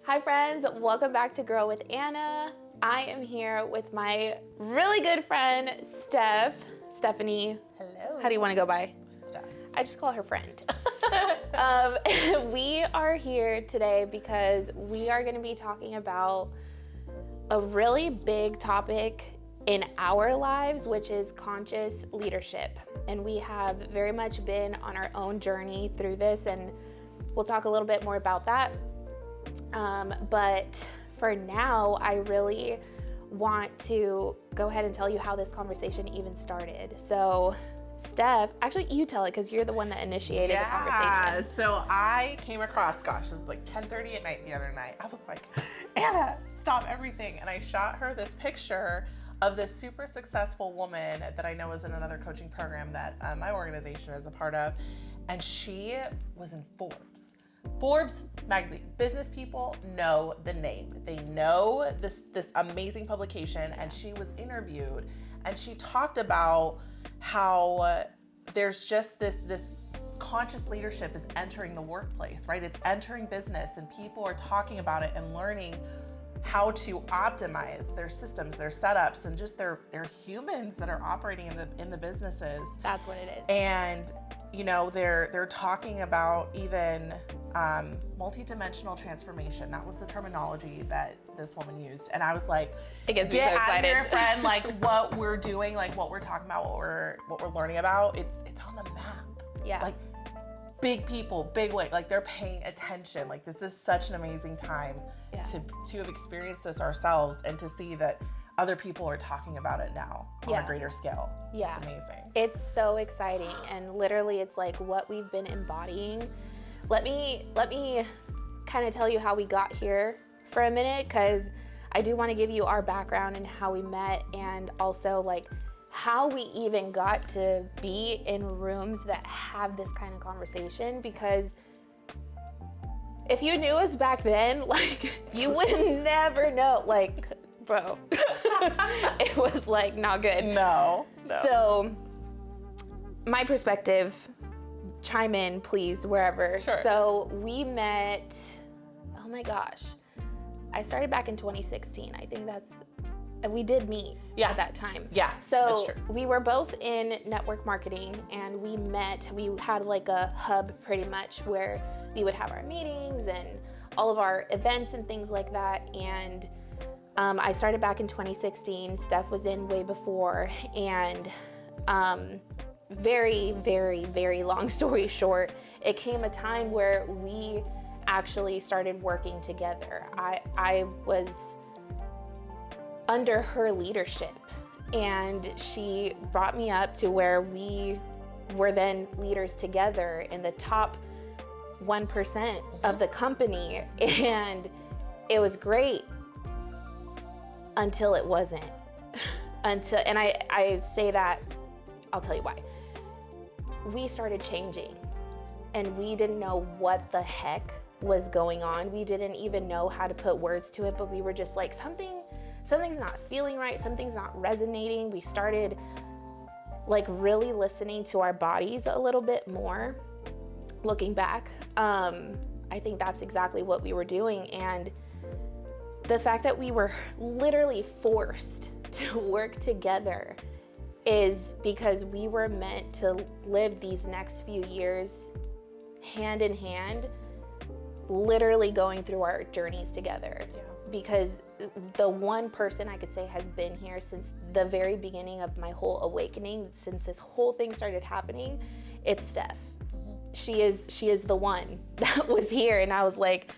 Hi friends, welcome back to Growwithana. I am here with my really good friend, Stephanie. Hello. How do you want to go by? Steph. I just call her friend. We are here today because we are going to be talking about a really big topic in our lives, which is conscious leadership. And we have very much been on our own journey through this, and we'll talk a little bit more about that. But for now, I really want to go ahead and tell you how this conversation even started. So, Steph, actually you tell it because you're the one that initiated the conversation. So I came across, it was like 10:30 at night the other night. I was like, Anna, stop everything. And I shot her this picture of this super successful woman that I know is in another coaching program that my organization is a part of. And she was in Forbes magazine. Business people know the name. They know this amazing publication, and she was interviewed and she talked about how there's just this conscious leadership is entering the workplace, right? It's entering business, and people are talking about it and learning how to optimize their systems, their setups, and just they're humans that are operating in the businesses. That's what it is. And you know, they're talking about even multi-dimensional transformation. That was the terminology that this woman used. And I was like, it gets me get so out excited. of here, friend. Like what we're doing, like what we're talking about, what we're learning about, it's on the map. Yeah. Like big people, big way, like they're paying attention. Like this is such an amazing time to have experienced this ourselves and to see that other people are talking about it now on a greater scale. Yeah. It's amazing. It's so exciting, and literally it's like what we've been embodying. Let me kind of tell you how we got here for a minute, because I do want to give you our background and how we met, and also like how we even got to be in rooms that have this kind of conversation. Because if you knew us back then, like you would never know, like, bro, it was like not good. No. So my perspective, chime in please, wherever. Sure. So we met, oh my gosh, I started back in 2016. I think we did meet at that time. Yeah, so that's true. We were both in network marketing, and we had like a hub pretty much where we would have our meetings and all of our events and things like that. And I started back in 2016. Steph was in way before, and very, very, very long story short, it came a time where we actually started working together. I was under her leadership, and she brought me up to where we were then leaders together in the top 1% of the company, and it was great until it wasn't. And I say that, I'll tell you why. We started changing, and we didn't know what the heck was going on. We didn't even know how to put words to it, but we were just like, something's not feeling right, something's not resonating. We started like really listening to our bodies a little bit more. Looking back, I think that's exactly what we were doing. And the fact that we were literally forced to work together is because we were meant to live these next few years hand in hand, literally going through our journeys together. Yeah. Because the one person I could say has been here since the very beginning of my whole awakening, since this whole thing started happening, it's Steph. She is the one that was here, and I was like,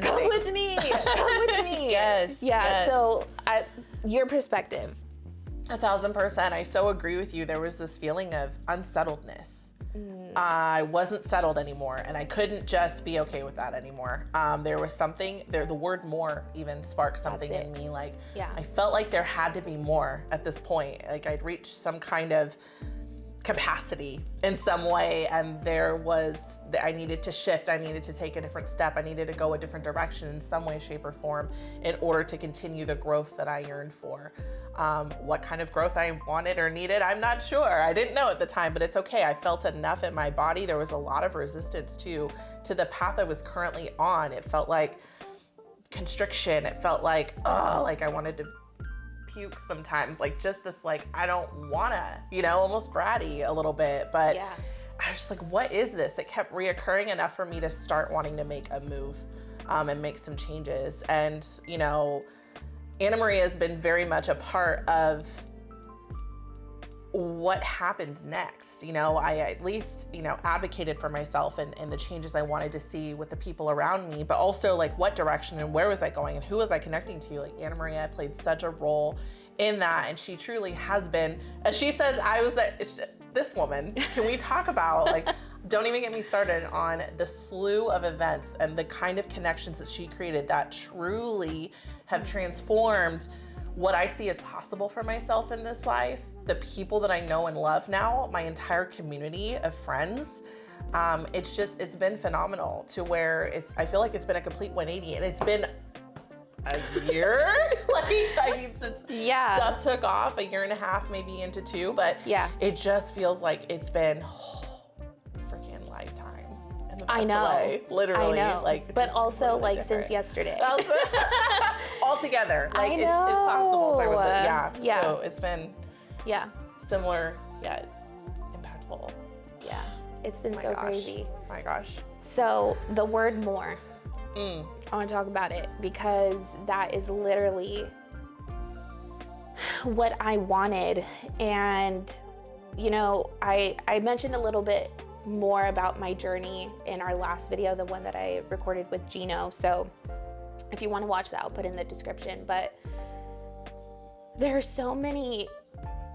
come with me. Yes. Yeah. Yes. So your perspective. 1,000%. I so agree with you. There was this feeling of unsettledness. I wasn't settled anymore, and I couldn't just be okay with that anymore. There was something there. The word more even sparked something in me. Like, I felt like there had to be more at this point. Like I'd reached some kind of capacity in some way, and I needed to shift. I needed to take a different step. I needed to go a different direction in some way, shape, or form in order to continue the growth that I yearned for. What kind of growth I wanted or needed, I'm not sure. I didn't know at the time, but it's okay. I felt enough in my body. There was a lot of resistance to the path I was currently on. It felt like constriction. It felt like, oh, like I wanted to puke sometimes, like just this, like, I don't wanna, you know, almost bratty a little bit, but Yeah. I was just like, what is this? It kept reoccurring enough for me to start wanting to make a move and make some changes. And, you know, Anna Maria has been very much a part of what happens next. You know, I at least, you know, advocated for myself and the changes I wanted to see with the people around me, but also like what direction and where was I going and who was I connecting to? Like Anna Maria played such a role in that, and she truly has been, as she says, this woman, can we talk about, like, don't even get me started on the slew of events and the kind of connections that she created that truly have transformed what I see as possible for myself in this life, the people that I know and love now, my entire community of friends. It's been phenomenal to where I feel like it's been a complete 180, and it's been a year, like, I mean, since stuff took off, a year and a half, maybe into 2, but it just feels like it's been freaking lifetime in the best way, literally. I know. Like, but also like different. Since yesterday. All together, like it's possible. So so it's been similar yet impactful. Yeah, it's been so crazy. My gosh. So the word more. I want to talk about it because that is literally what I wanted. And, you know, I mentioned a little bit more about my journey in our last video, the one that I recorded with JHEENO. So if you want to watch that, I'll put in the description. But there are so many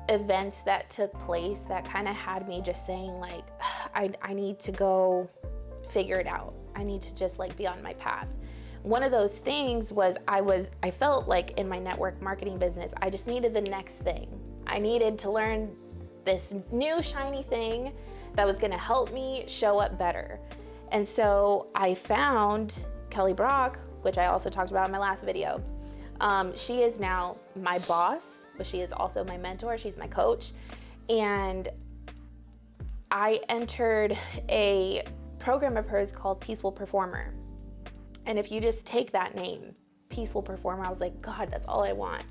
events that took place that kind of had me just saying, like, I need to go figure it out. I need to just like be on my path. One of those things was I felt like in my network marketing business, I just needed the next thing. I needed to learn this new shiny thing that was gonna help me show up better. And so I found Kelly Brock, which I also talked about in my last video. She is now my boss, but she is also my mentor. She's my coach. And I entered a program of hers called Peaceful Performer. And if you just take that name, Peaceful Performer, I was like, God, that's all I want.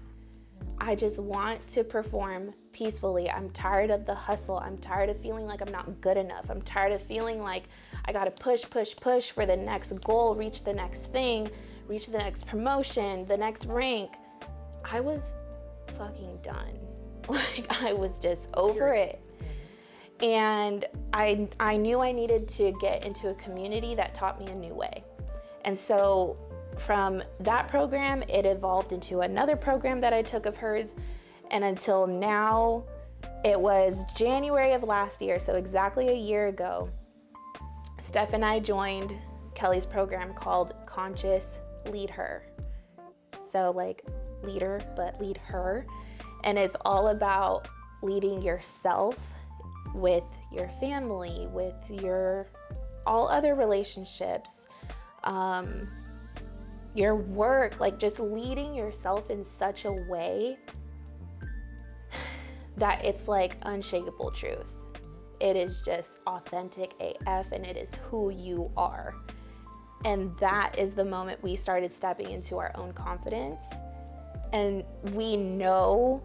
I just want to perform peacefully. I'm tired of the hustle. I'm tired of feeling like I'm not good enough. I'm tired of feeling like I gotta push for the next goal, reach the next thing, reach the next promotion, the next rank. I was fucking done. Like, I was just over it. And I knew I needed to get into a community that taught me a new way. And so from that program, it evolved into another program that I took of hers. And until now, it was January of last year, so exactly a year ago, Steph and I joined Kelly's program called Conscious LeadHer. So like leader, but lead her. And it's all about leading yourself with your family, with your all other relationships, your work, like just leading yourself in such a way that it's like unshakable truth. It is just authentic AF, and it is who you are. And that is the moment we started stepping into our own confidence. And we know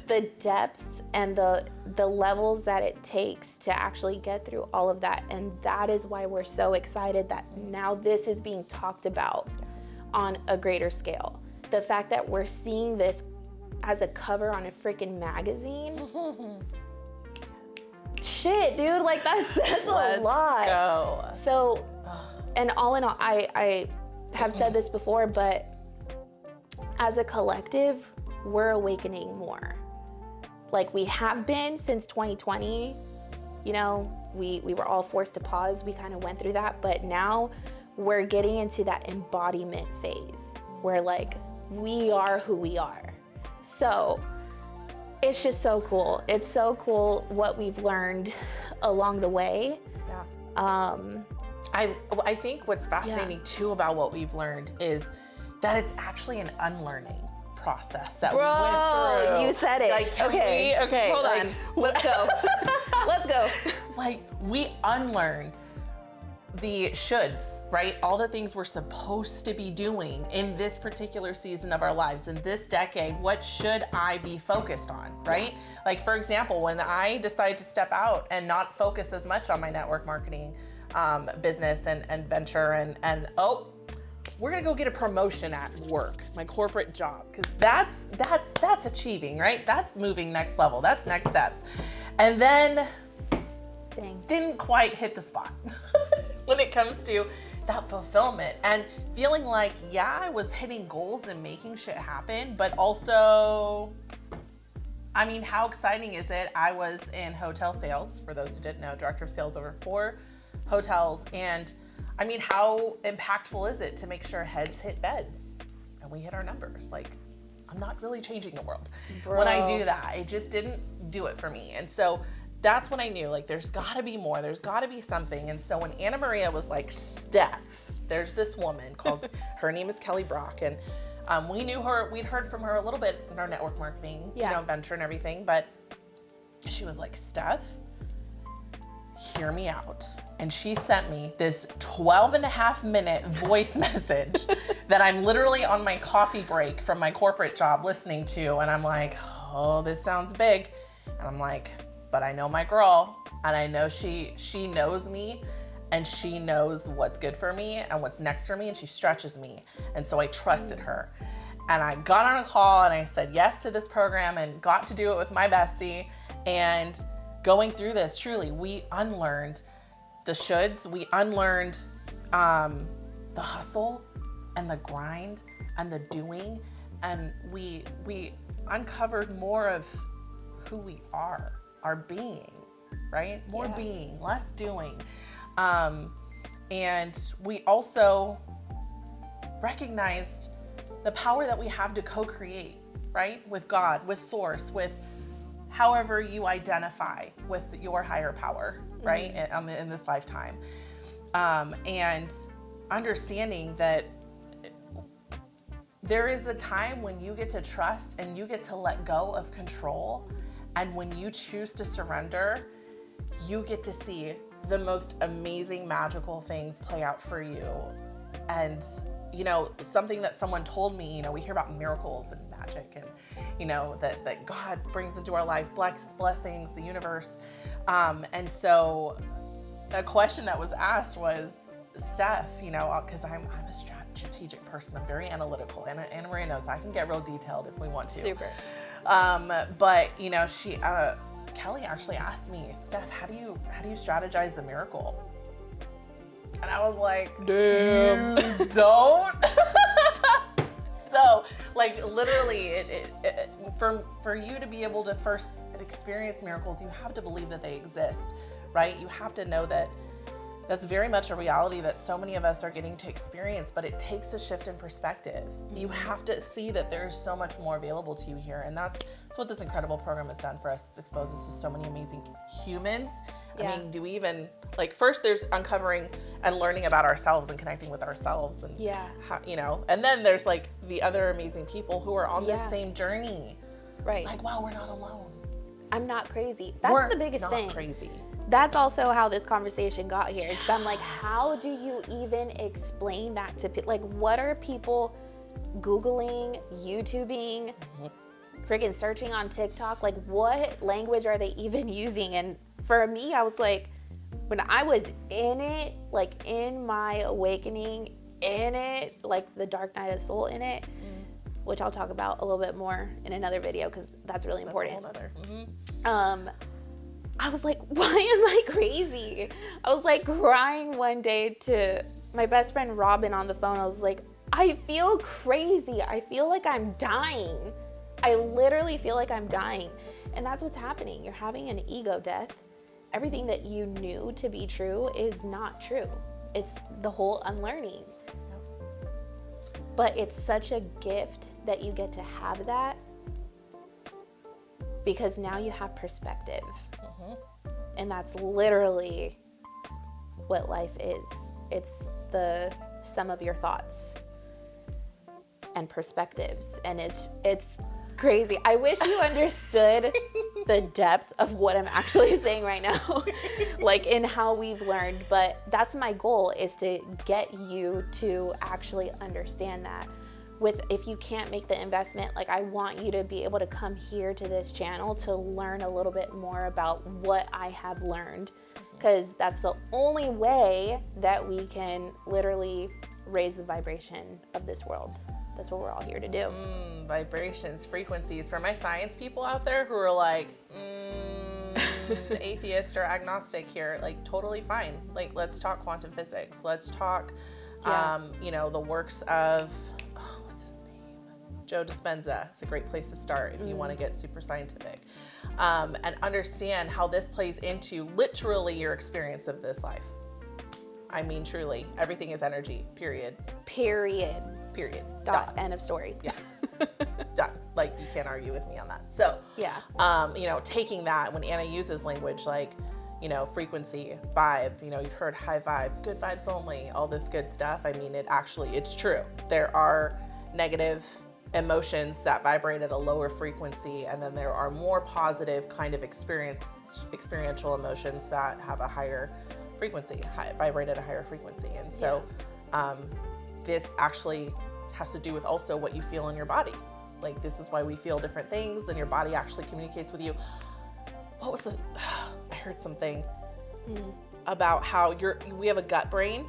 the depths and the levels that it takes to actually get through all of that. And that is why we're so excited that now this is being talked about on a greater scale. The fact that we're seeing this as a cover on a freaking magazine. Shit, dude, like that says a lot. Go. So, and all in all, I have said this before, but as a collective, we're awakening more. Like we have been since 2020, you know, we were all forced to pause. We kind of went through that, but now we're getting into that embodiment phase where like we are who we are. So it's just so cool. It's so cool what we've learned along the way. Yeah. I think what's fascinating too about what we've learned is that it's actually an unlearning process that we went through. You said it. Like, okay. Hold like, on. Let's go. Let's go. Like we unlearned the shoulds, right? All the things we're supposed to be doing in this particular season of our lives, in this decade, what should I be focused on, right? Like, for example, when I decided to step out and not focus as much on my network marketing business and venture and we're gonna go get a promotion at work, my corporate job, because that's achieving, right? That's moving next level, that's next steps. And then didn't quite hit the spot when it comes to that fulfillment and feeling like, yeah, I was hitting goals and making shit happen, but also, I mean, how exciting is it? I was in hotel sales, for those who didn't know, director of sales over 4 hotels. And I mean, how impactful is it to make sure heads hit beds and we hit our numbers? Like, I'm not really changing the world when I do that. It just didn't do it for me. And so that's when I knew, like, there's gotta be more, there's gotta be something. And so when Anna Maria was like, Steph, there's this woman called, her name is Kelly Brock. And we knew her, we'd heard from her a little bit in our network marketing, you know, venture and everything, but she was like, Steph, hear me out. And she sent me this 12.5-minute voice message that I'm literally on my coffee break from my corporate job listening to. And I'm like, oh, this sounds big. And I'm like, but I know my girl, and I know she knows me, and she knows what's good for me and what's next for me, and she stretches me. And so I trusted her. And I got on a call and I said yes to this program and got to do it with my bestie. And going through this, truly, we unlearned the shoulds, we unlearned the hustle and the grind and the doing, and we uncovered more of who we are, our being, right? More being, less doing. And we also recognized the power that we have to co-create, right? With God, with Source, with however you identify with your higher power, right? In this lifetime. And understanding that there is a time when you get to trust and you get to let go of control. And when you choose to surrender, you get to see the most amazing, magical things play out for you. And, you know, something that someone told me, you know, we hear about miracles and magic and, you know, that God brings into our life, blessings, the universe. And so a question that was asked was, Steph, you know, because I'm a strategic person. I'm very analytical. And Anna Maria knows I can get real detailed if we want to. Super. But, you know, Kelly actually asked me, Steph, how do you strategize the miracle? And I was like, damn, you don't? So, like, literally, for you to be able to first experience miracles, you have to believe that they exist, right? You have to know that that's very much a reality that so many of us are getting to experience, but it takes a shift in perspective. You have to see that there's so much more available to you here. And that's what this incredible program has done for us. It's exposed us to so many amazing humans. I mean, do we even, like, first there's uncovering and learning about ourselves and connecting with ourselves and, how, you know, and then there's like the other amazing people who are on this same journey. Right. Like, wow, we're not alone. I'm not crazy. That's the biggest thing. We're not crazy. That's also how this conversation got here. Because I'm like, how do you even explain that to people? Like, what are people Googling, YouTubing, freaking searching on TikTok? Like, what language are they even using? And for me, I was like, when I was in it, like in my awakening, in it, like the dark night of soul in it, which I'll talk about a little bit more in another video because that's really important. That's a whole other. I was like, why am I crazy? I was like crying one day to my best friend Robin on the phone. I was like, I feel crazy. I feel like I'm dying. I literally feel like I'm dying. And that's what's happening. You're having an ego death. Everything that you knew to be true is not true. It's the whole unlearning. But it's such a gift that you get to have that because now you have perspective. And that's literally what life is. It's the sum of your thoughts and perspectives. And it's crazy. I wish you understood the depth of what I'm actually saying right now, like in how we've learned. But that's my goal, is to get you to actually understand that. If you can't make the investment, like I want you to be able to come here to this channel to learn a little bit more about what I have learned, because that's the only way that we can literally raise the vibration of this world. That's what we're all here to do. Vibrations, frequencies. For my science people out there who are like, atheist or agnostic here, like totally fine. Like, let's talk quantum physics. Let's talk, the works of, what's his name? Joe Dispenza. It's a great place to start if you want to get super scientific. And understand how this plays into literally your experience of this life. I mean, truly, everything is energy, period. Dot. End of story. Yeah. Done. Like, you can't argue with me on that. So, taking that, when Anna uses language like, frequency, vibe, you've heard high vibe, good vibes only, all this good stuff. I mean, it's true. There are negative emotions that vibrate at a lower frequency, and then there are more positive kind of experiential emotions that have a higher frequency, vibrate at a higher frequency. And so, this actually has to do with also what you feel in your body. Like, this is why we feel different things, and your body actually communicates with you. What was I heard something about how we have a gut brain.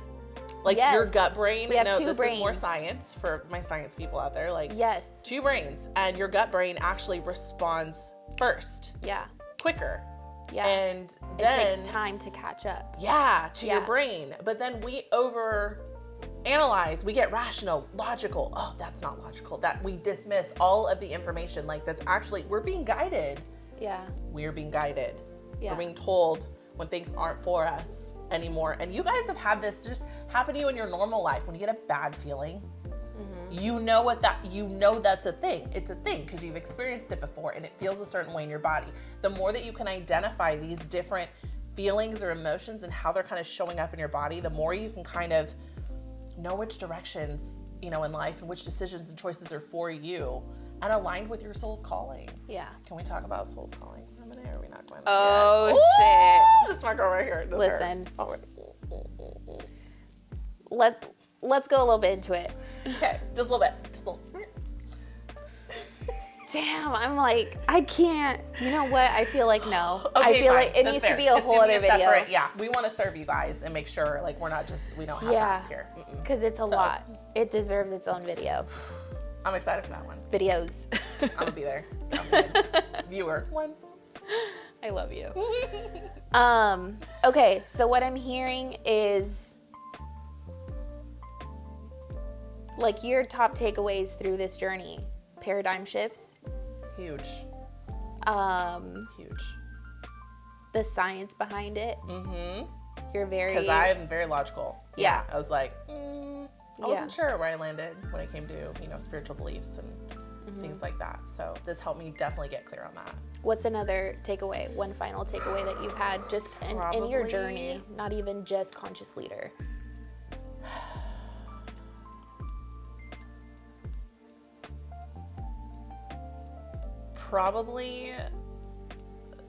Like, your gut brain. We have no, two this brains. Is more science for my science people out there. Like, yes, 2 brains, and your gut brain actually responds first. Yeah. Quicker. Yeah. And then it takes time to catch up. Yeah, to your brain. But then we overanalyze, we get rational, logical. Oh, that's not logical. That we dismiss all of the information. Like, that's actually, we're being guided. Yeah. We're being guided. Yeah. We're being told when things aren't for us anymore. And you guys have had this just happen to you in your normal life. When you get a bad feeling, you know that's a thing. It's a thing because you've experienced it before, and it feels a certain way in your body. The more that you can identify these different feelings or emotions and how they're kind of showing up in your body, the more you can kind of know which directions, in life, and which decisions and choices are for you and aligned with your soul's calling. Yeah. Can we talk about soul's calling for a minute, or are we not going to? Oh, shit. That's my girl right here. Listen. Let's go a little bit into it. Okay, just a little bit. Just a little. Damn, I'm like, I can't. You know what? I feel like no. Okay, I feel fine. like it That's needs fair. to be a whole other video. Separate, yeah, we want to serve you guys and make sure like we don't have us here. Because it's a lot. It deserves its own video. I'm excited for that one. Videos. I'm gonna be there. Viewer one. I love you. Okay, so what I'm hearing is like your top takeaways through this journey. Paradigm shifts. Huge. Huge. The science behind it. You're because I'm very logical. Yeah. I was like, I wasn't sure where I landed when it came to, spiritual beliefs and things like that. So this helped me definitely get clear on that. What's another takeaway, one final takeaway that you've had just in your journey, not even just Conscious Leader? Probably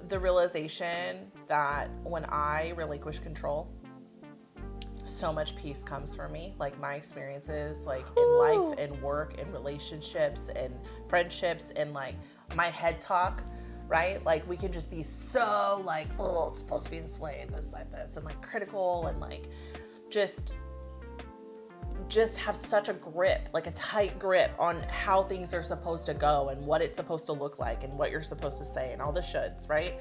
the realization that when I relinquish control, so much peace comes for me. Like my experiences, like in life and work and relationships and friendships and like my head talk, right? Like we can just be so like, oh, it's supposed to be this way, this like this, and like critical and like just have such a grip, like a tight grip on how things are supposed to go and what it's supposed to look like and what you're supposed to say and all the shoulds, right?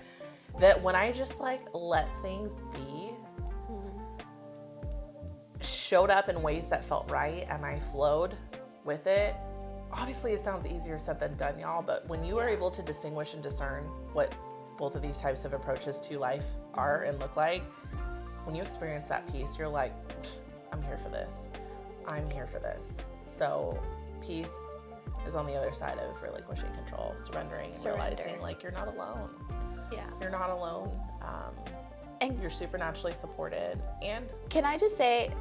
That when I just like let things be, showed up in ways that felt right and I flowed with it. Obviously it sounds easier said than done, y'all, but when you are able to distinguish and discern what both of these types of approaches to life are and look like, when you experience that peace, you're like, I'm here for this. I'm here for this. So peace is on the other side of relinquishing control, surrendering, and realizing like you're not alone. Yeah. You're not alone. And you're supernaturally supported. And can I just say,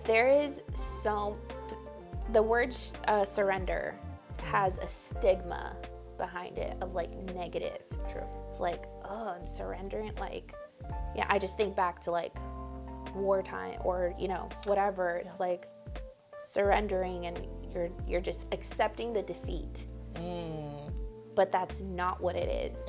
there is the word surrender has a stigma behind it of like negative. True. It's like, oh, I'm surrendering. Like, yeah, I just think back to like wartime or, you know, whatever. It's like surrendering and you're just accepting the defeat. But that's not what it is.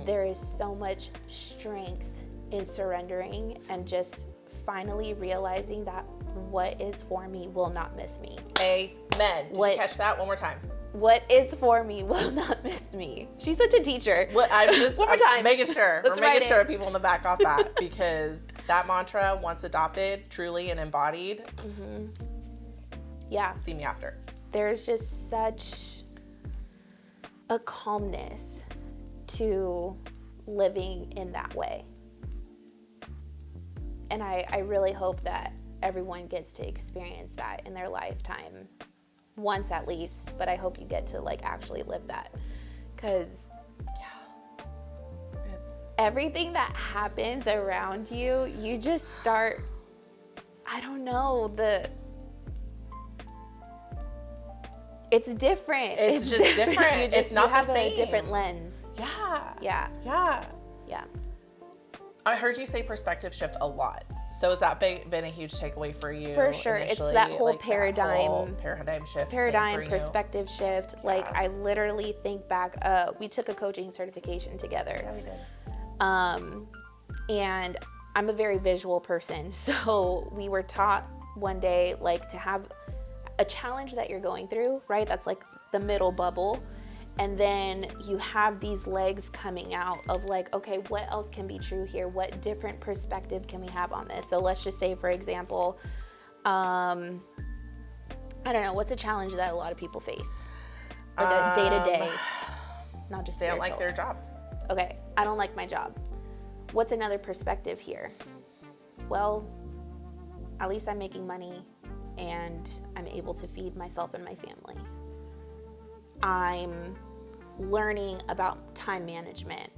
There is so much strength in surrendering and just finally realizing that what is for me will not miss me. Amen. Did you catch that? One more time. What is for me will not miss me. She's such a teacher. I'm just One more time. making sure. Let's We're making write sure it. people in the back got that, because that mantra, once adopted, truly and embodied, Yeah. see me after. There's just such a calmness to living in that way. And I really hope that everyone gets to experience that in their lifetime, once at least, but I hope you get to like actually live that, because everything that happens around you, you just start, I don't know, it's different. It's just different. It's not you have the same. a different lens. Yeah. Yeah. I heard you say perspective shift a lot. So has that been a huge takeaway for you? For sure. Initially? It's that whole like paradigm. That whole paradigm shift. Paradigm perspective shift. Yeah. Like I literally think back, we took a coaching certification together. Yeah, we did. And I'm a very visual person. So we were taught one day, like, to have a challenge that you're going through, right? That's like the middle bubble. And then you have these legs coming out of like, okay, what else can be true here? What different perspective can we have on this? So let's just say, for example, I don't know, what's a challenge that a lot of people face? Like a day-to-day, not just They don't spiritual. like their job. Okay, I don't like my job. What's another perspective here? Well, at least I'm making money and I'm able to feed myself and my family. I'm learning about time management.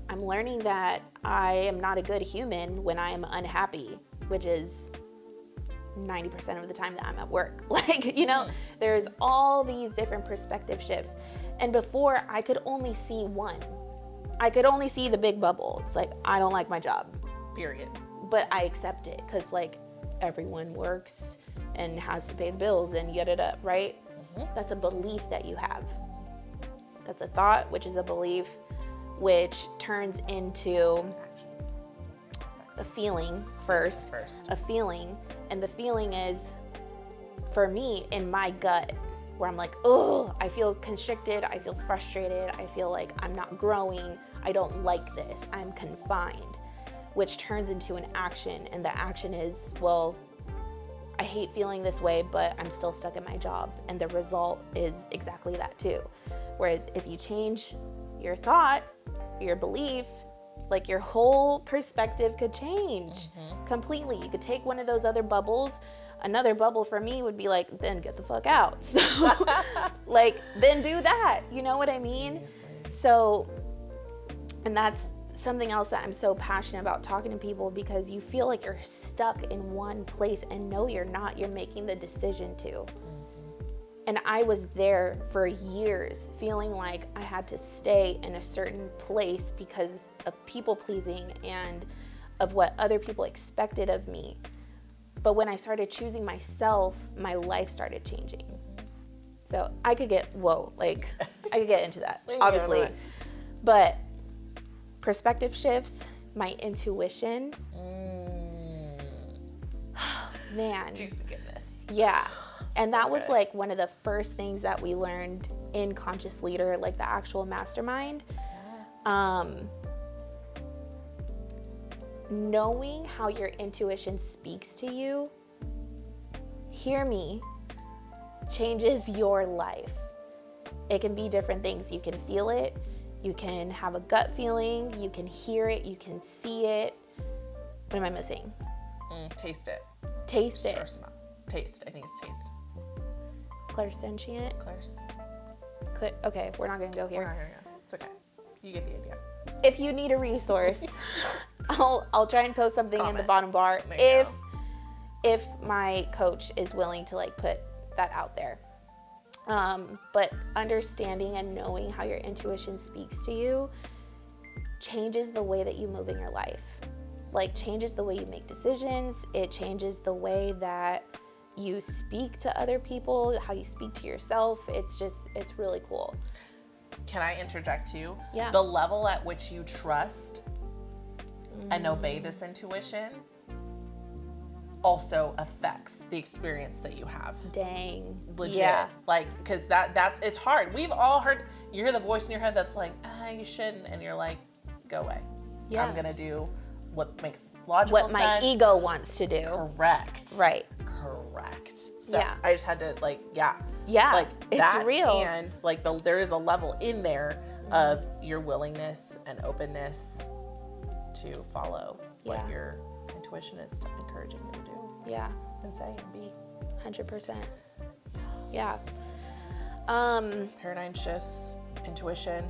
I'm learning that I am not a good human when I am unhappy, which is 90% of the time that I'm at work. Like, you know, there's all these different perspective shifts. And before, I could only see one. I could only see the big bubble. It's like, I don't like my job. Period. But I accept it because, like, everyone works and has to pay the bills and yada, right? That's a belief that you have. That's a thought, which is a belief, which turns into a feeling first. A feeling. And the feeling is, for me, in my gut, where I'm like, oh, I feel constricted, I feel frustrated, I feel like I'm not growing, I don't like this, I'm confined, which turns into an action. And the action is, well, I hate feeling this way, but I'm still stuck in my job. And the result is exactly that too. Whereas if you change your thought, your belief, like your whole perspective could change completely. You could take one of those other bubbles. Another bubble for me would be like, then get the fuck out. So like, then do that. You know what I mean? Seriously. So, and that's something else that I'm so passionate about talking to people, because you feel like you're stuck in one place, and no, you're not. You're making the decision to. And I was there for years feeling like I had to stay in a certain place because of people pleasing and of what other people expected of me. But when I started choosing myself, my life started changing. So I could get, I could get into that, obviously. But perspective shifts, my intuition. Man. Juice to goodness. Yeah. And that was good. like one of the first things that we learned in Conscious Leader, like the actual mastermind. Knowing how your intuition speaks to you, hear me, changes your life. It can be different things. You can feel it. You can have a gut feeling. You can hear it. You can see it. What am I missing? Taste it. Taste it. Or smell. Taste. I think it's taste. Clairsentient. Clairs. Okay, we're not going to go here. We're not gonna go. It's okay. You get the idea. If you need a resource, I'll try and post something in the bottom bar if my coach is willing to like put that out there. But understanding and knowing how your intuition speaks to you changes the way that you move in your life. Like, changes the way you make decisions. It changes the way that you speak to other people, how you speak to yourself. It's really cool. Can I interject you? Yeah. The level at which you trust and obey this intuition also affects the experience that you have. Dang. Legit. Yeah. Like, because it's hard. We've all heard, you hear the voice in your head that's like, you shouldn't. And you're like, go away. Yeah. I'm going to do what makes logical sense. What my ego wants to do. Correct. Right. Correct. So Yeah. I just had to Yeah. like it's that, real. and like there is a level in there of your willingness and openness to follow what your intuition is encouraging you to do. Yeah. And say and be. 100%. Yeah. Paradigm shifts, intuition.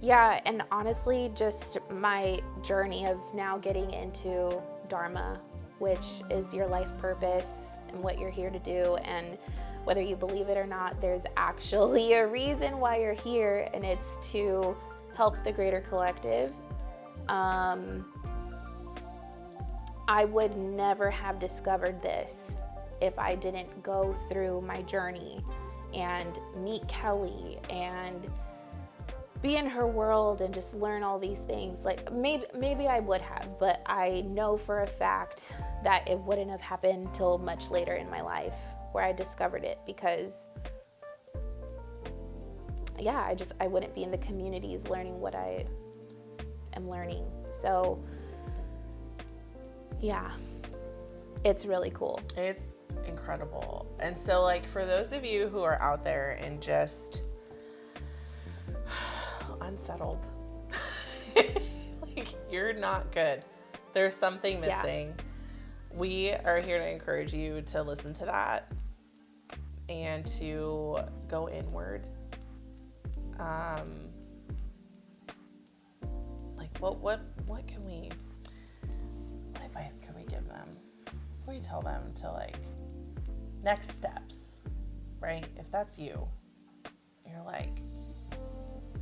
Yeah, and honestly, just my journey of now getting into Dharma, which is your life purpose and what you're here to do, and whether you believe it or not, there's actually a reason why you're here, and it's to help the greater collective. I would never have discovered this if I didn't go through my journey and meet Kelly and be in her world and just learn all these things. Like, maybe I would have, but I know for a fact that it wouldn't have happened till much later in my life where I discovered it, because I wouldn't be in the communities learning what I am learning. So yeah, it's really cool. It's incredible. And so, like, for those of you who are out there and just unsettled, like, you're not good, there's something missing. We are here to encourage you to listen to that and to go inward. Like, what advice could we give them? What do we tell them to, like, next steps, right? If that's you, you're like,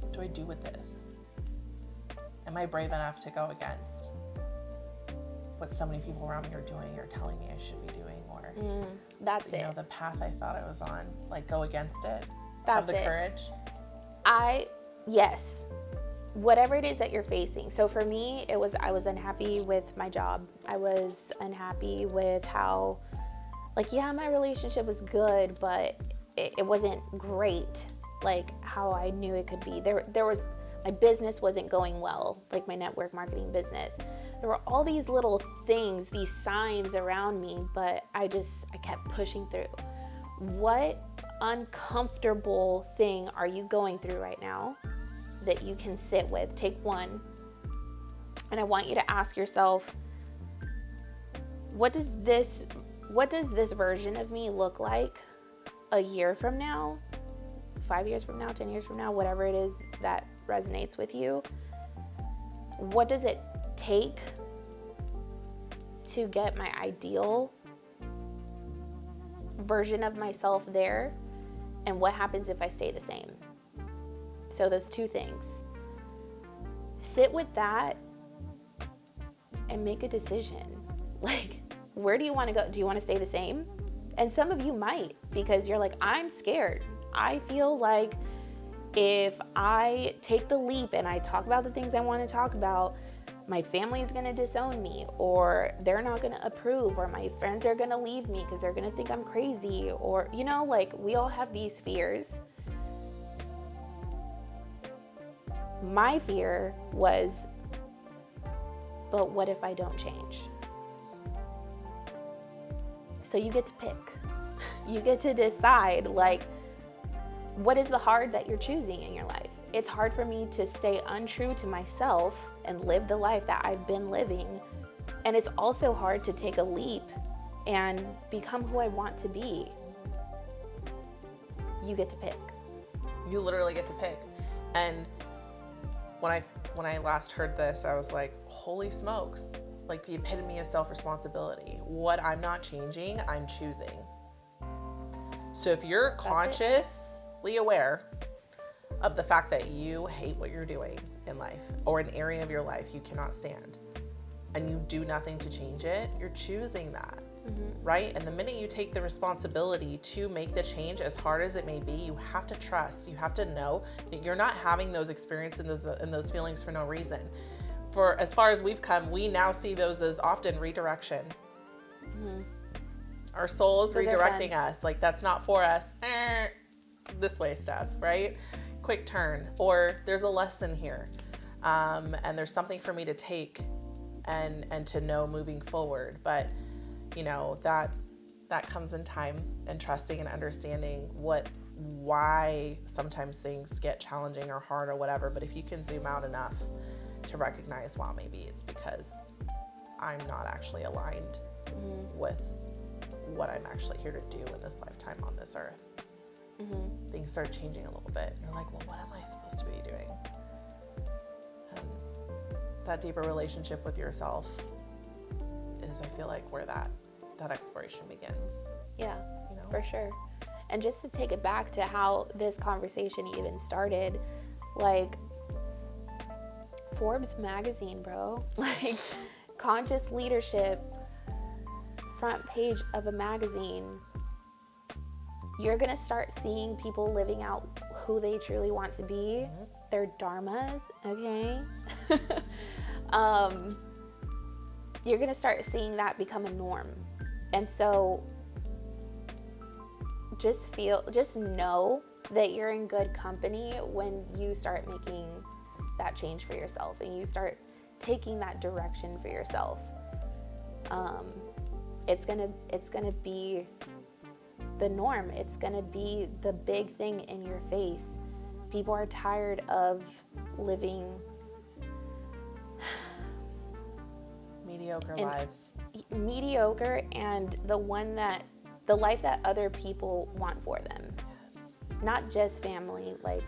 what do I do with this? Am I brave enough to go against what so many people around me are doing or telling me I should be doing, or That's you it. know, the path I thought I was on, like, go against it? That's Have the it. courage? Yes. Whatever it is that you're facing. So for me, I was unhappy with my job. I was unhappy with how, like, my relationship was good, but it wasn't great, like how I knew it could be. My business wasn't going well, like my network marketing business. There were all these little things, these signs around me, but I kept pushing through. What uncomfortable thing are you going through right now that you can sit with? Take one, and I want you to ask yourself, what does this version of me look like a year from now, 5 years from now, 10 years from now, whatever it is that resonates with you? What does it take to get my ideal version of myself there? And what happens if I stay the same? So those two things. Sit with that and make a decision. Like, where do you want to go? Do you want to stay the same? And some of you might, because you're like, I'm scared. I feel like if I take the leap and I talk about the things I want to talk about, my family is going to disown me, or they're not going to approve, or my friends are going to leave me because they're going to think I'm crazy, or, like, we all have these fears. My fear was, but what if I don't change? So you get to pick. You get to decide, like, what is the hard that you're choosing in your life? It's hard for me to stay untrue to myself and live the life that I've been living. And it's also hard to take a leap and become who I want to be. You get to pick. You literally get to pick. And when I last heard this, I was like, holy smokes. Like, the epitome of self-responsibility. What I'm not changing, I'm choosing. So if you're conscious acutely aware of the fact that you hate what you're doing in life or an area of your life you cannot stand, and you do nothing to change it, you're choosing that, right? And the minute you take the responsibility to make the change, as hard as it may be, you have to trust, you have to know that you're not having those experiences and those feelings for no reason. For as far as we've come, we now see those as often redirection. Our soul is redirecting us. Like, that's not for us. This way stuff, right? Quick turn. Or there's a lesson here. And there's something for me to take and to know moving forward. But, you know, that comes in time and trusting and understanding why sometimes things get challenging or hard or whatever. But if you can zoom out enough to recognize, wow, maybe it's because I'm not actually aligned with what I'm actually here to do in this lifetime on this earth. Things start changing a little bit. You're like, well, what am I supposed to be doing? And that deeper relationship with yourself is, I feel like, where that exploration begins. Yeah, you know? For sure. And just to take it back to how this conversation even started, like, Forbes magazine, bro, like, conscious leadership, front page of a magazine, you're gonna start seeing people living out who they truly want to be, their dharmas, okay? You're gonna start seeing that become a norm. And so just know that you're in good company when you start making that change for yourself and you start taking that direction for yourself. It's gonna be the norm. It's gonna be the big thing in your face. People are tired of living mediocre lives. Mediocre, and the life that other people want for them. Yes. Not just family, like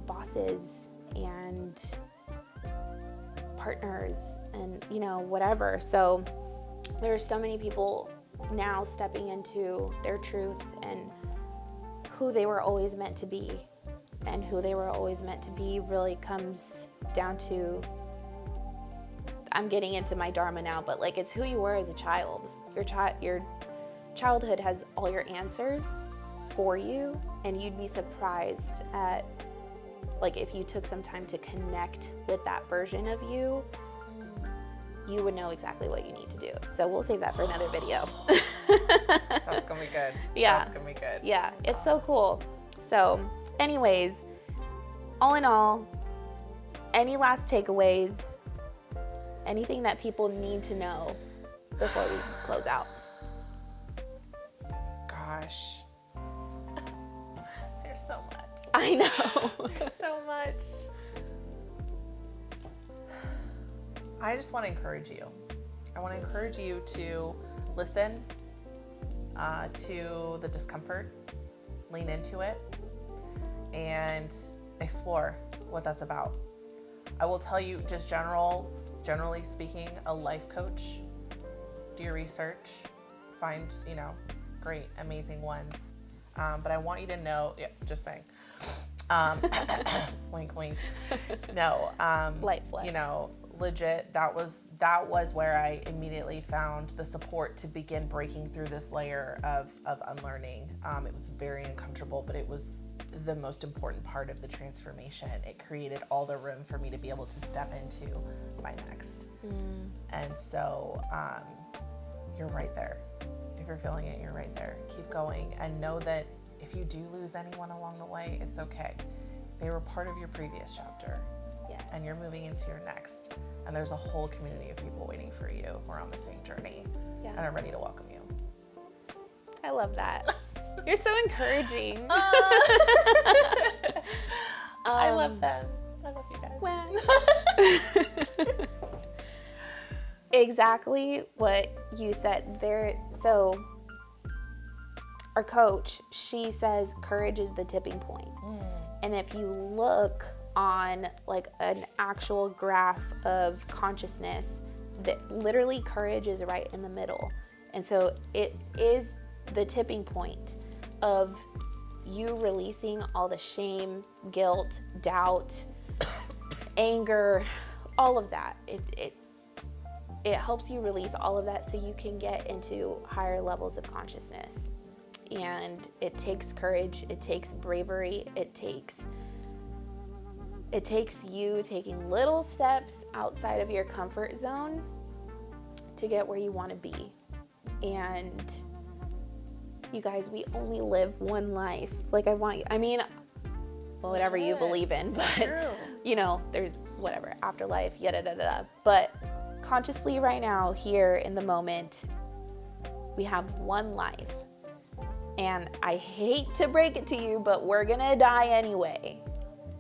bosses and partners and, you know, whatever. So there's so many people now stepping into their truth and who they were always meant to be. And who they were always meant to be really comes down to, I'm getting into my dharma now, but like, it's who you were as a child. Your childhood has all your answers for you, and you'd be surprised at, like, if you took some time to connect with that version of you, you would know exactly what you need to do. So we'll save that for another video. That's gonna be good. Yeah. That's gonna be good. Yeah, it's so cool. So anyways, all in all, any last takeaways, anything that people need to know before we close out? Gosh. There's so much. I know. There's so much. I just want to encourage you. I want to encourage you to listen to the discomfort, lean into it, and explore what that's about. I will tell you, just generally speaking, a life coach, do your research, find, great, amazing ones. But I want you to know, just saying, wink, wink. No, Light flex. Legit, that was where I immediately found the support to begin breaking through this layer of unlearning. It was very uncomfortable, but it was the most important part of the transformation. It created all the room for me to be able to step into my next. And so you're right there. If you're feeling it, you're right there. Keep going, and know that if you do lose anyone along the way, it's okay. They were part of your previous chapter. Yes. And you're moving into your next. And there's a whole community of people waiting for you who are on the same journey and are ready to welcome you. I love that. You're so encouraging. I love them. I love you guys. Exactly what you said there. So our coach, she says courage is the tipping point. And if you look on like an actual graph of consciousness, that literally courage is right in the middle. And so it is the tipping point of you releasing all the shame, guilt, doubt, anger, all of that. It helps you release all of that so you can get into higher levels of consciousness. And it takes courage, it takes bravery, it takes you taking little steps outside of your comfort zone to get where you want to be. And you guys, we only live one life. Like, whatever you believe in, but you know, there's whatever, afterlife, yada. But consciously right now, here in the moment, we have one life. And I hate to break it to you, but we're gonna die anyway.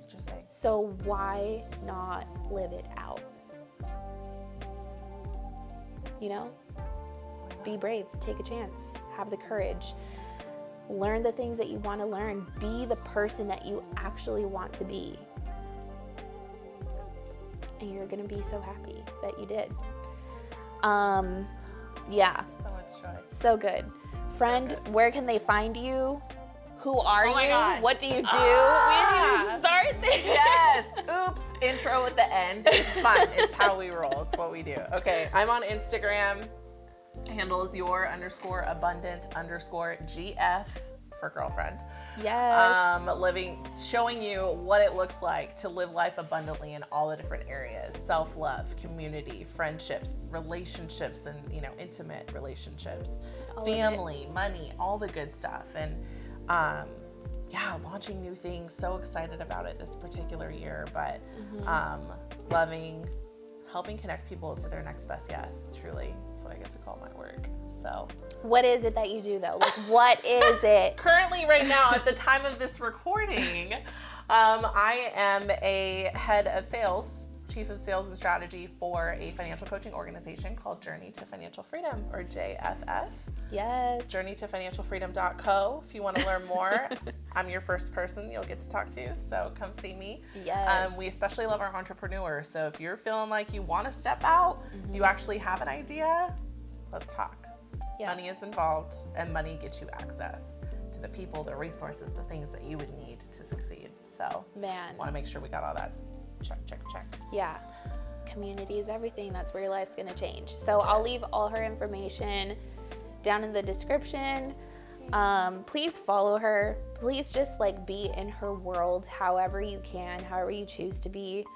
Just saying. So why not live it out? You know? Be brave, take a chance, have the courage, learn the things that you want to learn, be the person that you actually want to be. And you're going to be so happy that you did. Yeah. So much joy. So good. Friend, so good. Where can they find you? Who are you? My gosh. What do you do? We didn't even start there. Yes. Oops. Intro at the end. It's fun. It's how we roll. It's what we do. Okay. I'm on Instagram. Handle is your_abundant_GF for girlfriend. Yes. Showing you what it looks like to live life abundantly in all the different areas: self-love, community, friendships, relationships, and intimate relationships, family, money, all the good stuff. And launching new things. So excited about it this particular year, but loving, helping connect people to their next best yes. Truly, that's what I get to call my work. So, what is it that you do though? Like, what is it? Currently, right now, at the time of this recording, I am a head of sales, chief of sales and strategy for a financial coaching organization called Journey to Financial Freedom, or JFF. Yes. JourneyToFinancialFreedom.co. If you want to learn more, I'm your first person you'll get to talk to, so come see me. Yes. We especially love our entrepreneurs, so if you're feeling like you want to step out, you actually have an idea, let's talk. Yeah. Money is involved, and money gets you access to the people, the resources, the things that you would need to succeed. So, want to make sure we got all that check. Yeah. Community is everything. That's where your life's going to change. So I'll leave all her information down in the description. Please follow her. Please just be in her world however you can, however you choose to be.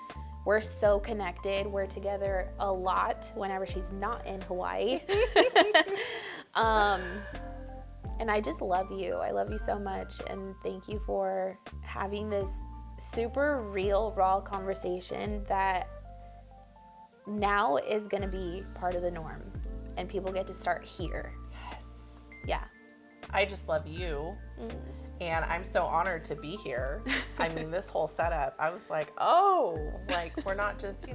We're so connected. We're together a lot whenever she's not in Hawaii. And I just love you. I love you so much. And thank you for having this super real, raw conversation that now is going to be part of the norm. And people get to start here. Yes. Yeah. I just love you. And I'm so honored to be here. I mean, this whole setup, I was like, we're not just,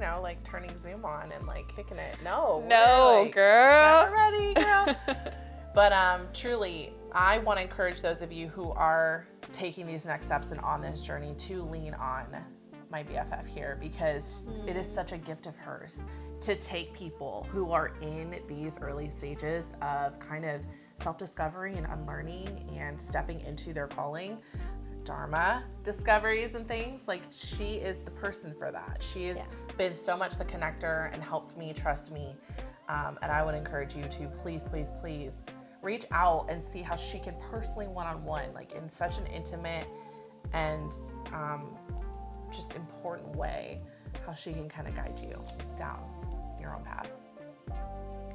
turning Zoom on and kicking it. No, girl. Never ready, girl. But truly, I want to encourage those of you who are taking these next steps and on this journey to lean on my BFF here, because it is such a gift of hers to take people who are in these early stages of kind of self-discovery and unlearning and stepping into their calling, dharma discoveries and things. She is the person for that. She has been so much the connector and helped me, trust me. And I would encourage you to please reach out and see how she can personally one-on-one, in such an intimate and just important way, how she can kind of guide you down your own path.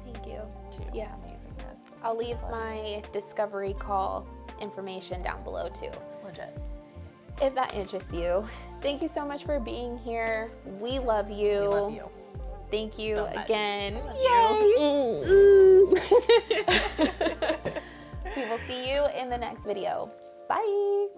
Thank you. To amazingness. I'll leave my discovery call information down below too. Legit. If that interests you. Thank you so much for being here. We love you. We love you. Thank you so again. Yay! We will see you in the next video. Bye.